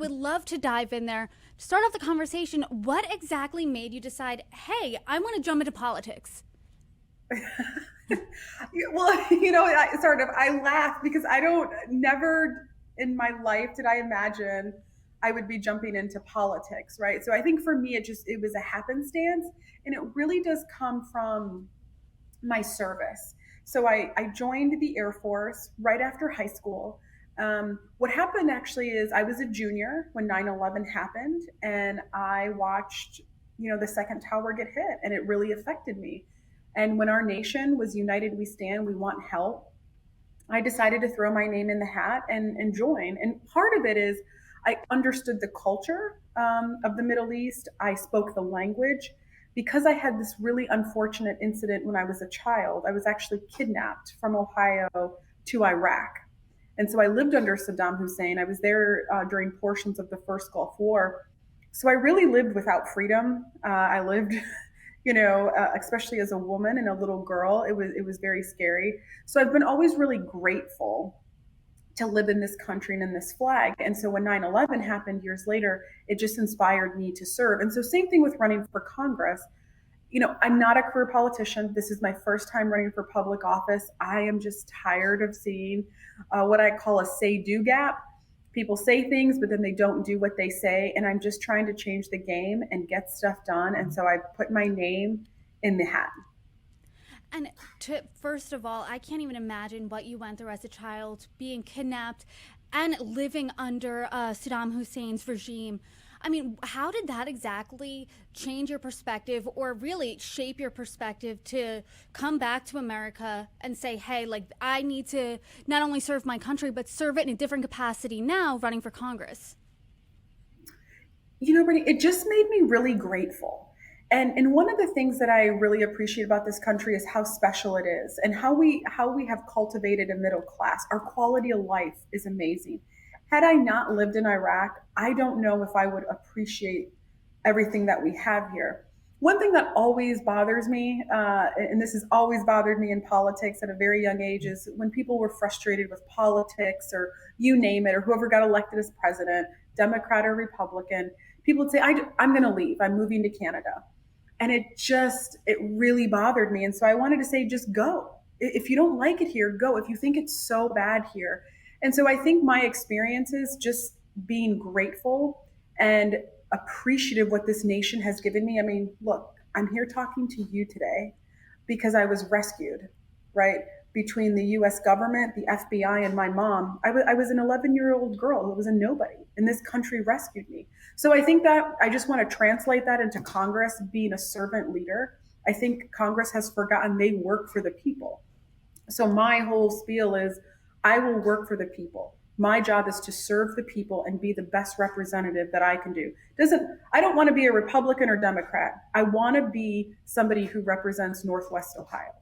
Would love to dive in there. To start off the conversation, what exactly made you decide, hey, I want to jump into politics? Well, I laugh because never in my life did I imagine I would be jumping into politics, right? So I think for me, it was a happenstance, and it really does come from my service. So I joined the Air Force right after high school. What happened actually is I was a junior when 9/11 happened, and I watched, the second tower get hit, and it really affected me. And when our nation was united, we stand, we want help, I decided to throw my name in the hat and join. And part of it is I understood the culture of the Middle East. I spoke the language. Because I had this really unfortunate incident when I was a child, I was actually kidnapped from Ohio to Iraq. And so I lived under Saddam Hussein. I was there during portions of the first Gulf War. So I really lived without freedom. I lived especially as a woman and a little girl, it was very scary. So I've been always really grateful to live in this country and in this flag. And so when 9/11 happened years later, it just inspired me to serve. And so same thing with running for Congress. I'm not a career politician. This is my first time running for public office. I am just tired of seeing what I call a say do gap. People say things, but then they don't do what they say. And I'm just trying to change the game and get stuff done. And so I put my name in the hat. And first of all, I can't even imagine what you went through as a child, being kidnapped and living under Saddam Hussein's regime. I mean, how did that exactly change your perspective or really shape your perspective to come back to America and say, hey, like, I need to not only serve my country, but serve it in a different capacity now running for Congress? Brittany, it just made me really grateful. And one of the things that I really appreciate about this country is how special it is and how we have cultivated a middle class. Our quality of life is amazing. Had I not lived in Iraq, I don't know if I would appreciate everything that we have here. One thing that always bothers me, and this has always bothered me in politics at a very young age, is when people were frustrated with politics or you name it, or whoever got elected as president, Democrat or Republican, people would say, I'm going to leave. I'm moving to Canada. And it really bothered me. And so I wanted to say, just go. If you don't like it here, go. If you think it's so bad here. And so I think my experiences, just being grateful and appreciative what this nation has given me. I mean, look, I'm here talking to you today because I was rescued, right? Between the US government, the FBI, and my mom. I was an 11-year-old girl who was a nobody, and this country rescued me. So I think that I just want to translate that into Congress being a servant leader. I think Congress has forgotten they work for the people. So my whole spiel is I will work for the people. My job is to serve the people and be the best representative that I can do. Doesn't I don't want to be a Republican or Democrat. I want to be somebody who represents Northwest Ohio.